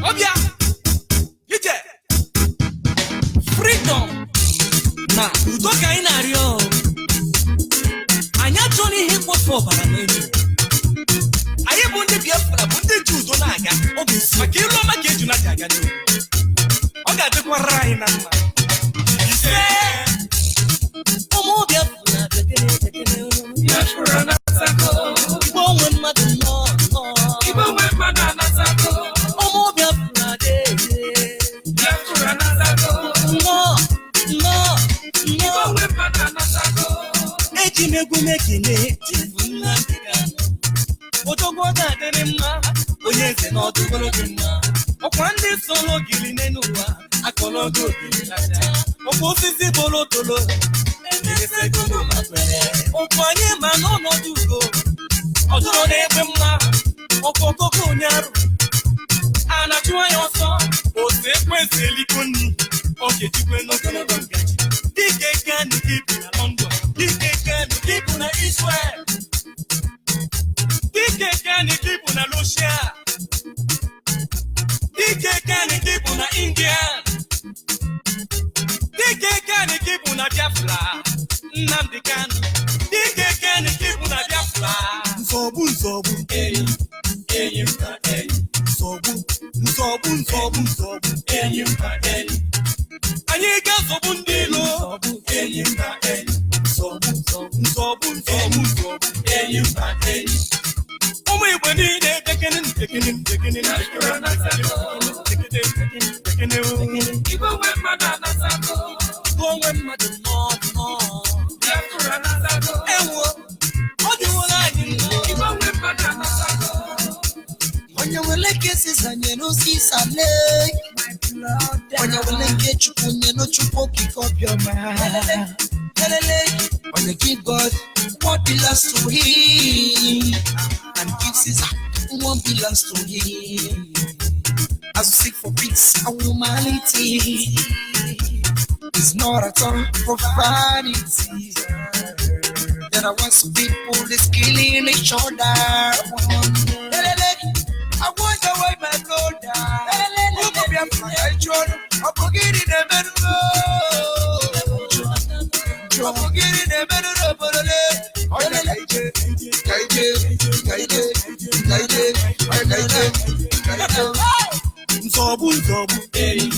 Obia. Ije. Freedom. Na udo ka ị na-arịọ. Anyị achọghị ihe mkpofu ọbara n'elu. Anyị bụ ndị Biafra bụ ndị ji udo na-aga. Ọ ga-esi maka ịlụ ọma ka eju na-aga aga n'elu. Ọ ga-adịkwara anyị na mma. Ise. Ụmụ Biafra tekene. Biafra na-asako. Igbo onwe mmadụ nọ. Igbo onwe mmadụ na-asako. Ụmụ Biafra dị. Biafra na-asako. Igbo onwe mmadụ na-asako. Eji m egwu mekene. Odogwu ga-adịrị mma. Onye eze na ọdụgoro dị mma. Ọkwa ndị soro gili n'elu ụwa. Akọlọgo gili lacha. Ọkwa osisi bolo tolo. Ọkwa anyị ma n'ọnọdụ ugo. Ọdụrụ na-egbe mma. Ọkwa okoko onye arụ. A na-achụ anya ọsọ. Otu ekwesị eliko nni. Ọ ga-ejikwe n'ogologo ngaji. Dike Kanu Kibu na London. Dike Kanu Kibu na Israel. Dike Kanu Kibu na Russia. Dike Kanu Kibu na India. Dike Kanu Kibu na Biafra. Nnamdi Kanu. Dike Kanu Kibu na Biafra. Nsogbu. Enyi mba enyi. Nsogbu. Enyi mba enyi. Anyị ga-asọgbu ndị ilo. Enyi mba enyi. Nsogbu. Enyi mba enyi. Ụmụ Igbo niile tekene. Igbo onwe mmadụ anasako. Igbo onwe mmadụ nọ. Biafra anasako. Ewo, ọ dịwola anyị nọ. Igbo onwe mmadụ anasako. Onye wele kesi zanye n'osisi ale. Onye wele nke Chukwu nye no Chukwu okike obiọma. Onye give God what belongs to him, and give Caesar what belongs to him. As we seek for peace and humanity, it's not at all profanity. There are once people is killing each other. I wonder why my brother. Who could be a friend? I'm forgetting the middle. I'm forgetting the middle. Nsogbu. Enyi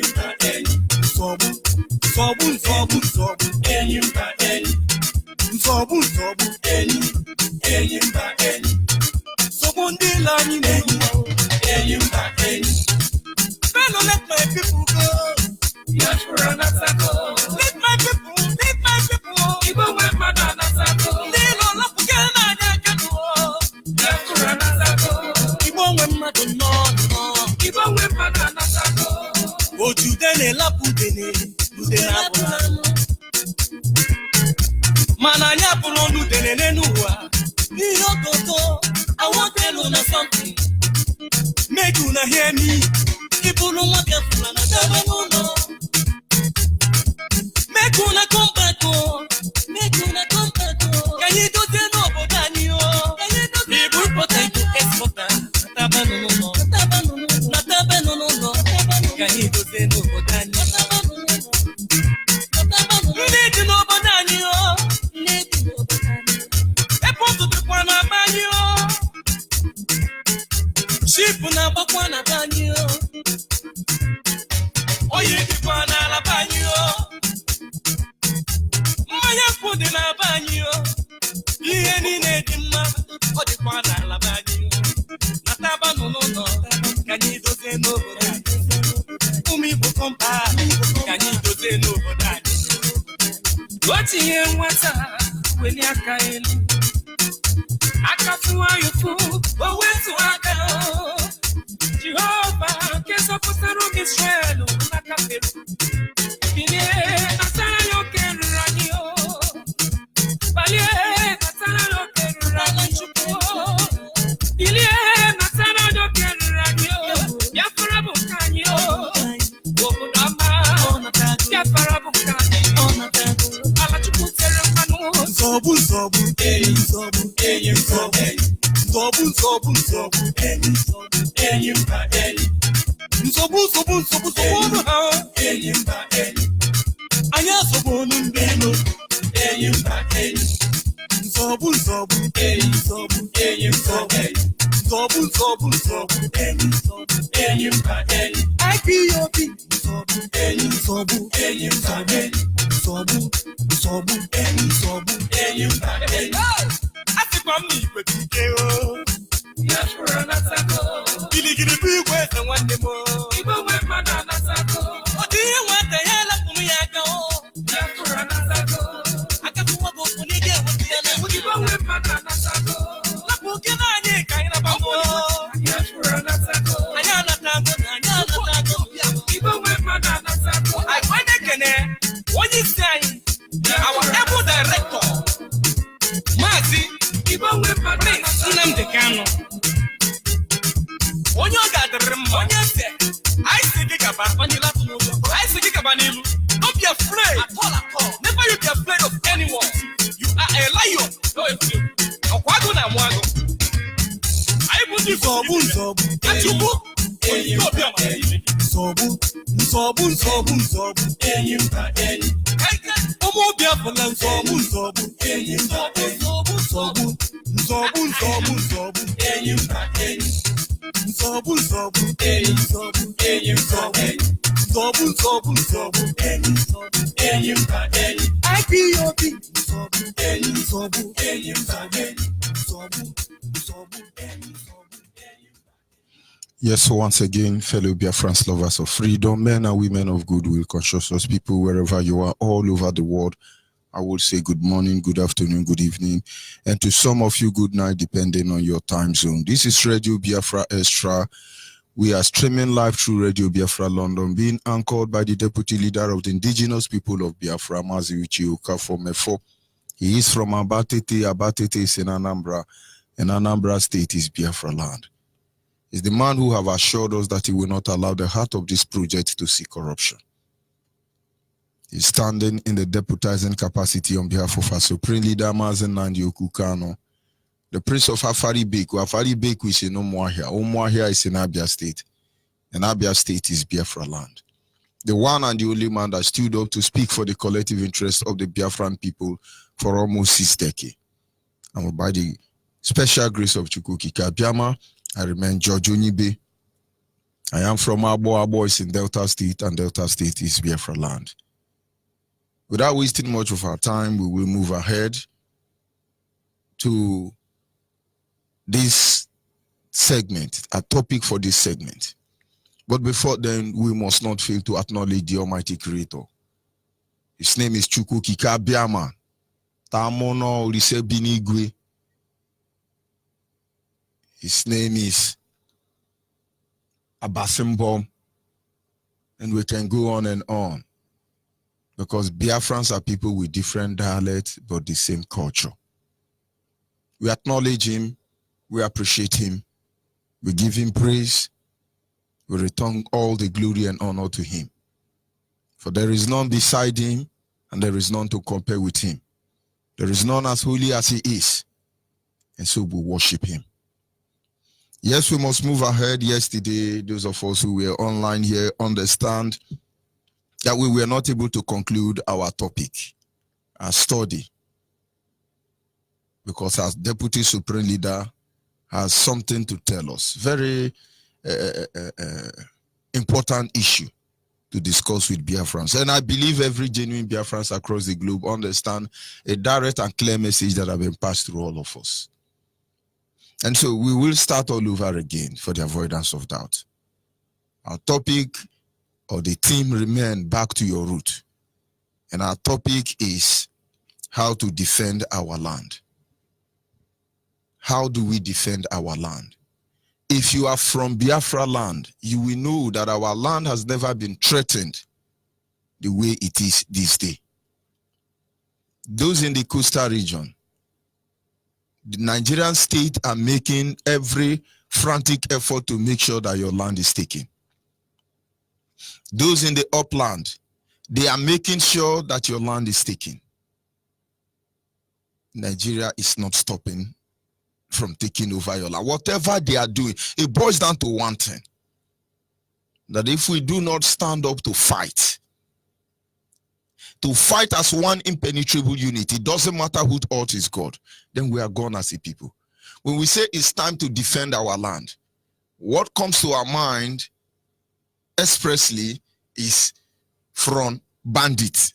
mba enyi. Nsogbu. Enyi mba enyi. Nsogbu. Enyi mba enyi. Nsogbu ndị ilo anyị na-enyi. Enyi mba enyi. Fellow, let my people go. Biafra na-asako. Let my people. Igbo onwe mmadụ na-asako. Ndị ilo lapụga n'anya aka n'ụwa. Biafra na-asako. Igbo onwe mmadụ nọ. Igbo onwe mmadụ na-asako. Otu ude na-elapụ ude na-abụla. Mana anyị abụrụ ọnụ ude n'ụwa. Ihe ogogo, I want to know something. Make una hear me. Ibulu nwa Biafra na debe n'ụlọ. Make una come back. Ka anyị dozie n'obodo anyị o. Ibu potato exporter. Nataba n'ụlọ. Ka anyị dozie n'obodo anyị. Ndị dị n'obodo anyị o. Epọtụ dịkwa n'aba anyị o. Ship na-agbakwa n'aba anyị o. Oyi dịkwa n'alaba anyị o. Mmanya kwụ dị n'aba anyị o. Ihe niile dị mma. Ọ dịkwa n'alaba anyị o. Nataba n'ụlọ. Ka anyị dozie n'obodo anyị. Ụmụ Igbo kọmpa. Ka anyị dozie n'obodo anyị. Otinye nwata weli aka elu. Aka fụwa yufu. O wetu aka. Jehova nke zọpụtara ụmụ Israel n'aka Fero. Bilie natara ya oke ruru anyị o. Balie natara ya oke ruru anyị Chukwu. Bilie natara ya oke ruru anyị o. Biafra bụ nke anyị o. Obodo ọma. Biafra bụ nke anyị. Ala Chukwu tere mmanụ. Nsogbu. Enyi mba enyi. Nsogbu. Enyi mba enyi. Nsobu ha. Enyimba eni. Anya sobu nundelo. Enyimba eni. Nsobu eni. Nsobu enyimba eni. Nsobu eni. Enyimba eni. IPOB. Nsobu eni. Nsobu enyimba eni. Nsobu eni. Nsobu enyimba eni. Atikwa mnikwe tikeo. Yashura nasako. Giligili bigwe se wande mo. Ibo wema na nasako. Odiye wate hela kumiyaka o. Yashura nasako. Akakuwa gokunige wadiana. Ibo wema na nasako. Lapuke na anye kaina babo. Yashura nasako. Anyana tango. Ibo wema na nasako. I find kene. What you saying? Our able director. Mazi. Ibo wema na nasako. Sinam de Kano. Onye ọ ga-adịrị mma onye ntị anyị si gị gaba anyị si gị gaba n'ilu. Don't be afraid at all. Never you be afraid of anyone. You are a lion. No afraid. Ọkwa agụ na amụ agụ. Anyị bụ ndị nsogbu achụgbu enyi nsogbu enyi mba enyi ụmụ obi afọla nsogbu enyi nsogbu enyi mba enyi Nsobu eni. Nsobu eni mba eni. IPOB. Nsobu eni mba eni. Nsobu eni. Yes, so once again, fellow Biafrans, lovers of freedom, men and women of goodwill, conscious people, wherever you are, all over the world, I will say good morning, good afternoon, good evening, and to some of you, good night, depending on your time zone. This is Radio Biafra Extra. We are streaming live through Radio Biafra London, being anchored by the Deputy Leader of the Indigenous People of Biafra, Maziuchi Okafor Mefo. He is from Abatete. Abatete is in Anambra, and Anambra State is Biafra land. He's the man who have assured us that he will not allow the heart of this project to see corruption. He's standing in the deputizing capacity on behalf of our Supreme Leader, Mazen Nnamdi Kanu, the Prince of Afari Beku. Afari Beku is in Umuahia. Umuahia is in Abia State. And Abia State is Biafra land. The one and the only man that stood up to speak for the collective interest of the Biafran people for almost 6 decades. And by the special grace of Chukwukika Biama, I remain George Onibe. I am from Abo. Abo is in Delta State, and Delta State is Biafra land. Without wasting much of our time, we will move ahead to this segment, a topic for this segment. But before then, we must not fail to acknowledge the Almighty Creator. His name is Chukwukika Biama. Tamono Olise Binigwe. His name is Abasimbom. And we can go on and on. Because Biafrans are people with different dialects, but the same culture. We acknowledge him. We appreciate him. We give him praise. We return all the glory and honor to him. For there is none beside him, and there is none to compare with him. There is none as holy as he is. And so we worship him. Yes, we must move ahead. Yesterday, those of us who were online here understand that we were not able to conclude our topic, our study, because our Deputy Supreme Leader has something to tell us. Very important issue to discuss with Biafrans. And I believe every genuine Biafrans across the globe understand a direct and clear message that has been passed through all of us. And so we will start all over again for the avoidance of doubt. Our topic or the theme remain back to your root. And our topic is how to defend our land. How do we defend our land? If you are from Biafra land, you will know that our land has never been threatened the way it is this day. Those in the coastal region, the Nigerian state are making every frantic effort to make sure that your land is taken. Those in the upland, they are making sure that your land is taken. Nigeria is not stopping from taking over your land. Whatever they are doing, it boils down to one thing. that if we do not stand up to fight as one impenetrable unit, it doesn't matter who thought is God, then we are gone as a people. When we say it's time to defend our land, what comes to our mind expressly is from bandits,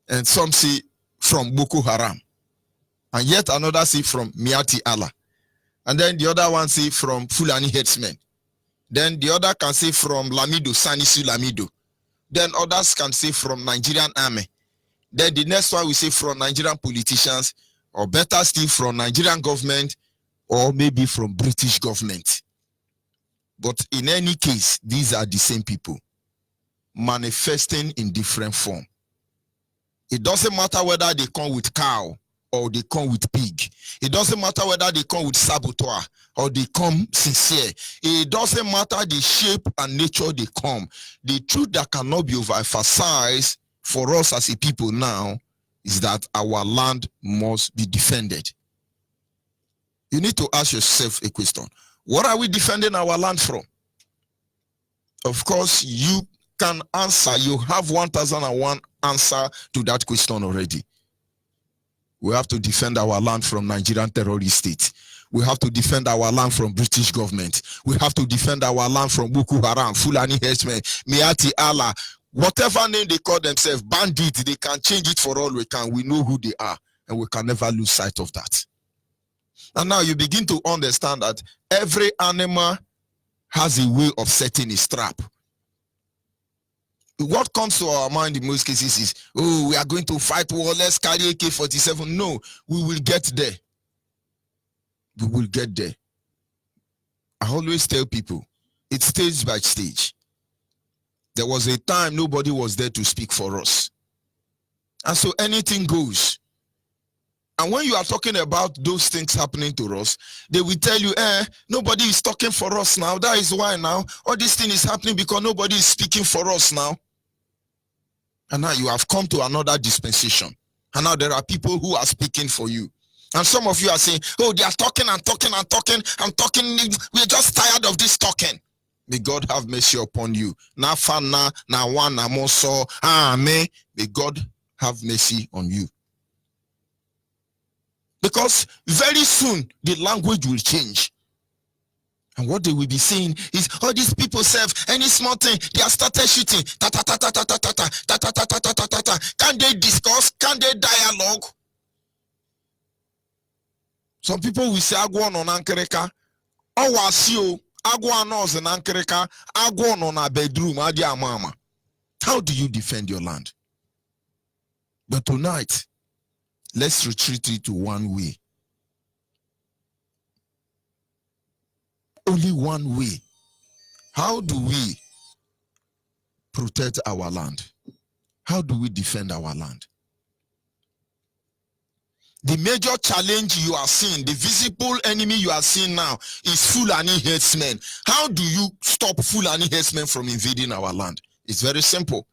and some say from Boko Haram, and yet another say from Miati Allah, and then the other one say from Fulani headsmen, then the other can say from Lamido, Sanisu Lamido, then others can say from Nigerian army, then the next one we say from Nigerian politicians, or better still from Nigerian government, or maybe from British government. But in any case, these are the same people manifesting in different form. It doesn't matter whether they come with cow or they come with pig. It doesn't matter whether they come with saboteur or they come sincere. It doesn't matter the shape and nature they come. The truth that cannot be overemphasized for us as a people now is that our land must be defended. You need to ask yourself a question. What are we defending our land from? Of course, you can answer. You have 1001 answer to that question already. We have to defend our land from Nigerian terrorist state. We have to defend our land from British government. We have to defend our land from Boko Haram, Fulani headsmen, Miati Allah, whatever name they call themselves, bandits. They can change it for all we can. We know who they are, and we can never lose sight of that. And now you begin to understand that every animal has a way of setting its trap. What comes to our mind in most cases is, oh, we are going to fight war, let's carry AK-47. No, we will get there. We will get there. I always tell people, it's stage by stage. There was a time nobody was there to speak for us. And so anything goes. And when you are talking about those things happening to us, they will tell you, nobody is talking for us now. That is why now all this thing is happening, because nobody is speaking for us now. And now you have come to another dispensation. And now there are people who are speaking for you. And some of you are saying, oh, they are talking and talking and talking and talking. We're just tired of this talking. May God have mercy upon you. Na fana, na wan, na moso. Amen. May God have mercy on you. Because very soon the language will change. And what they will be saying is, all these people serve any small thing, they have started shooting. Ta ta ta ta ta ta ta ta ta ta ta ta ta ta ta. Can they discuss? Can they dialogue? Some people will say, Agwa no nankereka. Awasio, Agwa no ze nankereka. Agwa no na bedroom, adia mama. How do you defend your land? But tonight, let's retreat it to one way. Only one way. How do we protect our land? How do we defend our land? The major challenge you are seeing, the visible enemy you are seeing now, is Fulani headsmen. How do you stop Fulani headsmen from invading our land? It's very simple.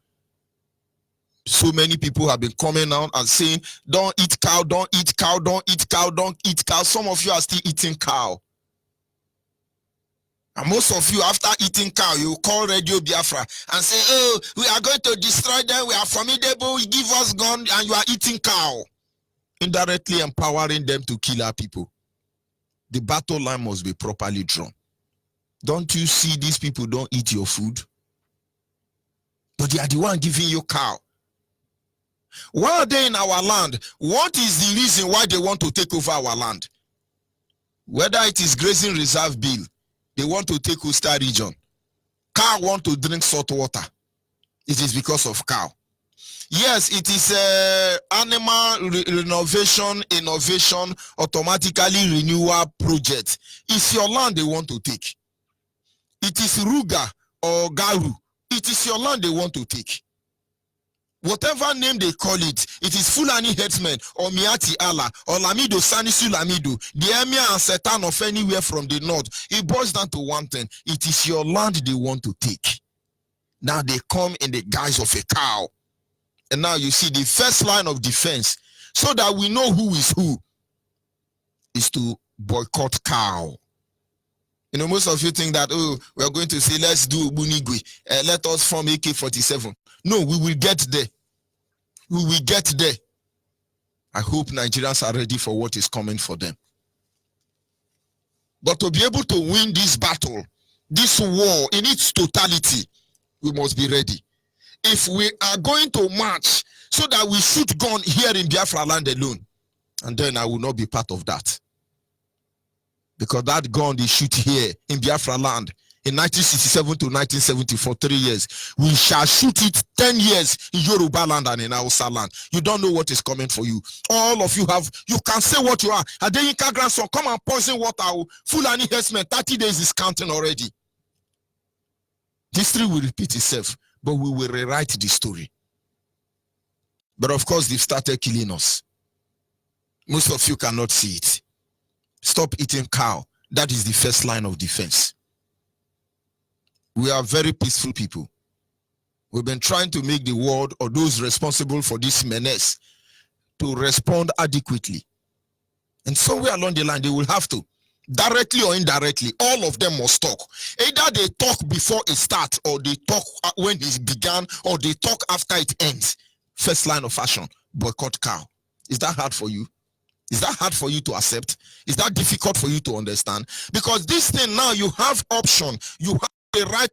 So many people have been coming out and saying, don't eat cow, don't eat cow, don't eat cow, don't eat cow. Some of you are still eating cow. And most of you, after eating cow, you call Radio Biafra and say, oh, we are going to destroy them, we are formidable, you give us gun, and you are eating cow. Indirectly empowering them to kill our people. The battle line must be properly drawn. Don't you see these people don't eat your food? But they are the one giving you cow. Why are they in our land? What is the reason why they want to take over our land? Whether it is grazing reserve bill, they want to take Coastal region. Cow want to drink salt water. It is because of cow. Yes, it is animal renovation, innovation, automatically renewal project. It's your land they want to take. It is Ruga or Garu. It is your land they want to take. Whatever name they call it, it is Fulani headsmen or Miati Allah or Lamido, Sanisu Lamido, the emir and Satan of anywhere from the north. It boils down to one thing. It is your land they want to take. Now they come in the guise of a cow. And now you see the first line of defense, so that we know who, is to boycott cow. You know, most of you think that, oh, we are going to say, let's do Bunigwe, let us form AK-47. No, we will get there. We will get there. I hope Nigerians are ready for what is coming for them. But to be able to win this battle, this war in its totality, we must be ready. If we are going to march so that we shoot gun here in Biafra land alone, and then I will not be part of that. Because that gun they shoot here in Biafra land in 1967 to 1970 for 3 years, we shall shoot it 10 years in Yoruba land and in Hausa land. You don't know what is coming for you. All of you can say what you are. Adeyinka grandson, come and poison water. Fulani herdsmen, 30 days is counting already. History will repeat itself, but we will rewrite the story. But of course, they've started killing us. Most of you cannot see it. Stop eating cow. That is the first line of defense. We are very peaceful people. We've been trying to make the world or those responsible for this menace to respond adequately. And somewhere along the line, they will have to, directly or indirectly, all of them must talk. Either they talk before it starts, or they talk when it began, or they talk after it ends. First line of action, boycott cow. Is that hard for you? Is that hard for you to accept? Is that difficult for you to understand? Because this thing now, you have option. You have the right